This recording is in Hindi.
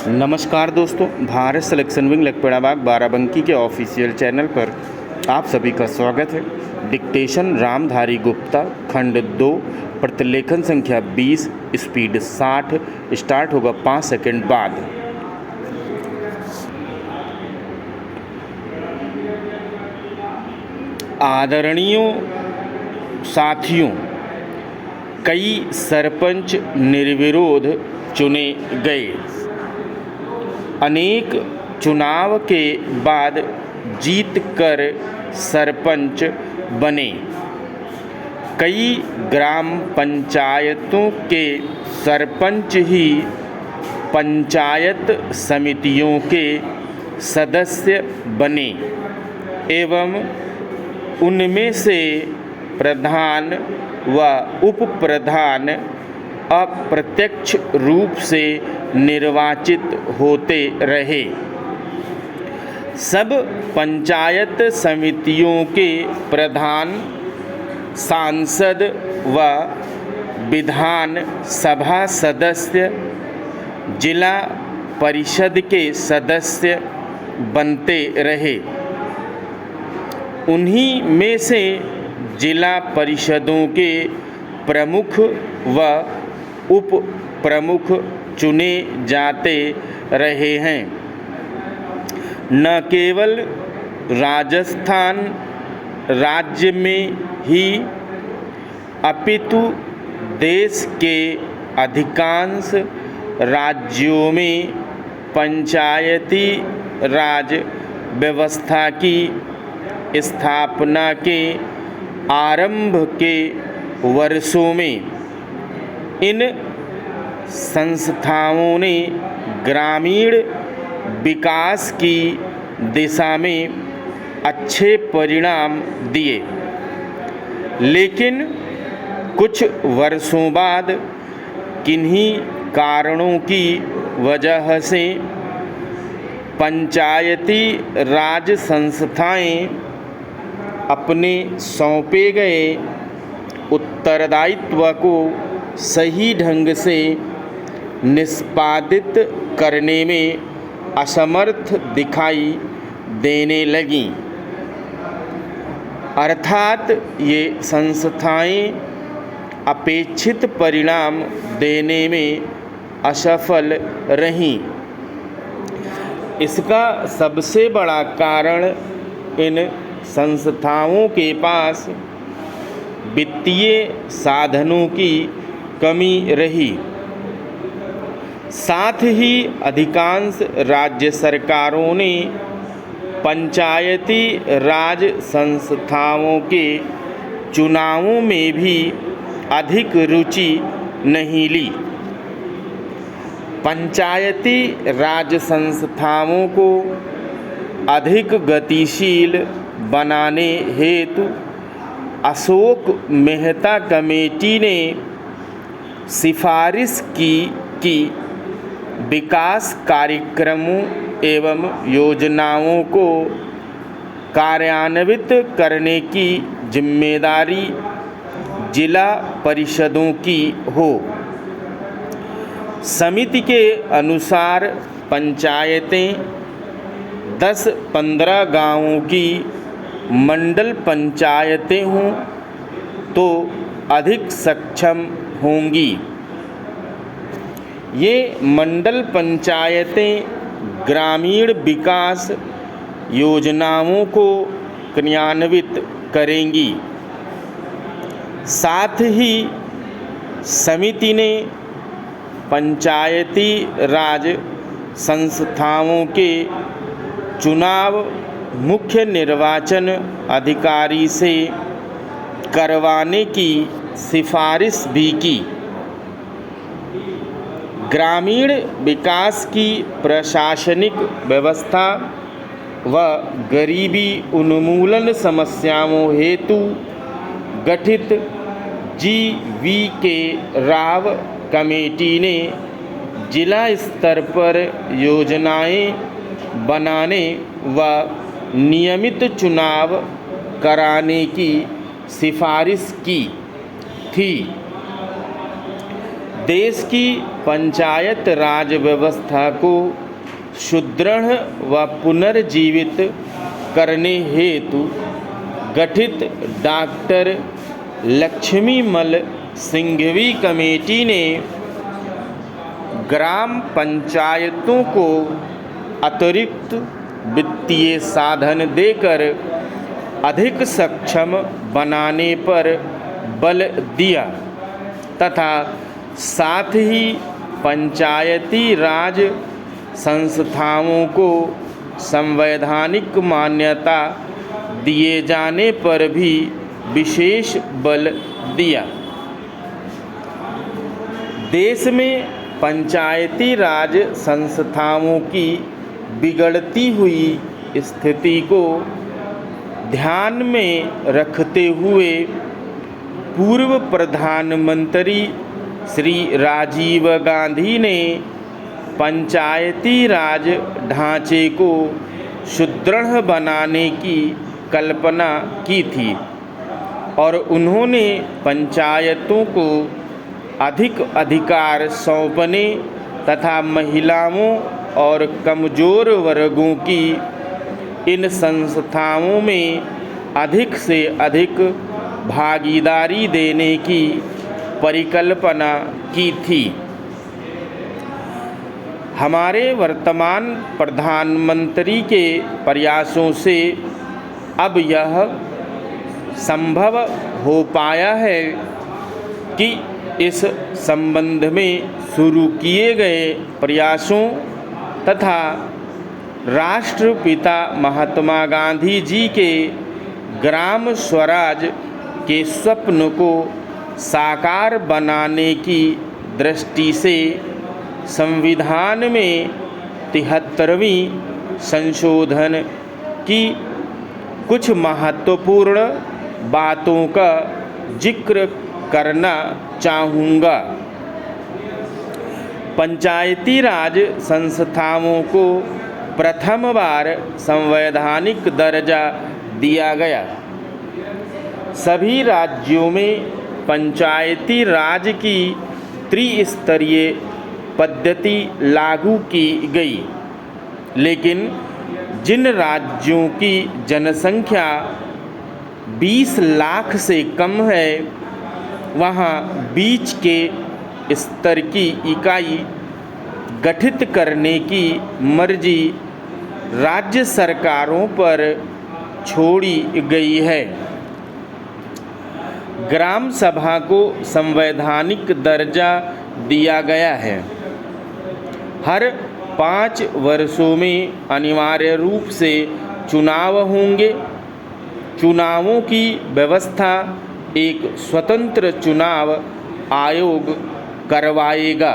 नमस्कार दोस्तों, भारत सिलेक्शन विंग लखपेड़ाबाग बाराबंकी के ऑफिशियल चैनल पर आप सभी का स्वागत है। डिक्टेशन रामधारी गुप्ता, खंड 2, प्रतिलेखन संख्या 20, स्पीड 60, स्टार्ट होगा 5 सेकंड बाद। आदरणीय साथियों, कई सरपंच निर्विरोध चुने गए। अनेक चुनाव के बाद जीत कर सरपंच बने। कई ग्राम पंचायतों के सरपंच ही पंचायत समितियों के सदस्य बने एवं उनमें से प्रधान व उप प्रधान अप्रत्यक्ष रूप से निर्वाचित होते रहे। सब पंचायत समितियों के प्रधान, सांसद व विधान सभा सदस्य जिला परिषद के सदस्य बनते रहे। उन्हीं में से जिला परिषदों के प्रमुख व उप प्रमुख चुने जाते रहे हैं। न केवल राजस्थान राज्य में ही अपितु देश के अधिकांश राज्यों में पंचायती राज व्यवस्था की स्थापना के आरंभ के वर्षों में इन संस्थाओं ने ग्रामीण विकास की दिशा में अच्छे परिणाम दिए, लेकिन कुछ वर्षों बाद किन्हीं कारणों की वजह से पंचायती राज संस्थाएं अपने सौंपे गए उत्तरदायित्व को सही ढंग से निष्पादित करने में असमर्थ दिखाई देने लगीं। अर्थात ये संस्थाएं अपेक्षित परिणाम देने में असफल रहीं। इसका सबसे बड़ा कारण इन संस्थाओं के पास वित्तीय साधनों की कमी रही। साथ ही अधिकांश राज्य सरकारों ने पंचायती राज संस्थाओं के चुनावों में भी अधिक रुचि नहीं ली। पंचायती राज संस्थाओं को अधिक गतिशील बनाने हेतु अशोक मेहता कमेटी ने सिफारिश की कि विकास कार्यक्रमों एवं योजनाओं को कार्यान्वित करने की जिम्मेदारी जिला परिषदों की हो। समिति के अनुसार पंचायतें 10-15 गांवों की मंडल पंचायतें हों तो अधिक सक्षम होंगी। ये मंडल पंचायतें ग्रामीण विकास योजनाओं को क्रियान्वित करेंगी। साथ ही समिति ने पंचायती राज संस्थाओं के चुनाव मुख्य निर्वाचन अधिकारी से करवाने की सिफारिश भी की। ग्रामीण विकास की प्रशासनिक व्यवस्था व गरीबी उन्मूलन समस्याओं हेतु गठित GVK राव कमेटी ने जिला स्तर पर योजनाएं बनाने व नियमित चुनाव कराने की सिफारिश की थी। देश की पंचायत राज व्यवस्था को सुदृढ़ व पुनर्जीवित करने हेतु गठित डॉक्टर लक्ष्मीमल सिंघवी कमेटी ने ग्राम पंचायतों को अतिरिक्त वित्तीय साधन देकर अधिक सक्षम बनाने पर बल दिया तथा साथ ही पंचायती राज संस्थाओं को संवैधानिक मान्यता दिए जाने पर भी विशेष बल दिया। देश में पंचायती राज संस्थाओं की बिगड़ती हुई स्थिति को ध्यान में रखते हुए पूर्व प्रधानमंत्री श्री राजीव गांधी ने पंचायती राज ढांचे को सुदृढ़ बनाने की कल्पना की थी और उन्होंने पंचायतों को अधिक अधिकार सौंपने तथा महिलाओं और कमज़ोर वर्गों की इन संस्थाओं में अधिक से अधिक भागीदारी देने की परिकल्पना की थी। हमारे वर्तमान प्रधानमंत्री के प्रयासों से अब यह संभव हो पाया है कि इस संबंध में शुरू किए गए प्रयासों तथा राष्ट्रपिता महात्मा गांधी जी के ग्राम स्वराज के स्वप्न को साकार बनाने की दृष्टि से संविधान में 73वीं संशोधन की कुछ महत्वपूर्ण बातों का जिक्र करना चाहूँगा। पंचायती राज संस्थाओं को प्रथम बार संवैधानिक दर्जा दिया गया। सभी राज्यों में पंचायती राज की त्रिस्तरीय पद्धति लागू की गई, लेकिन जिन राज्यों की जनसंख्या 20 लाख से कम है वहाँ बीच के स्तर की इकाई गठित करने की मर्जी राज्य सरकारों पर छोड़ी गई है। ग्राम सभा को संवैधानिक दर्जा दिया गया है। हर 5 वर्षों में अनिवार्य रूप से चुनाव होंगे। चुनावों की व्यवस्था एक स्वतंत्र चुनाव आयोग करवाएगा।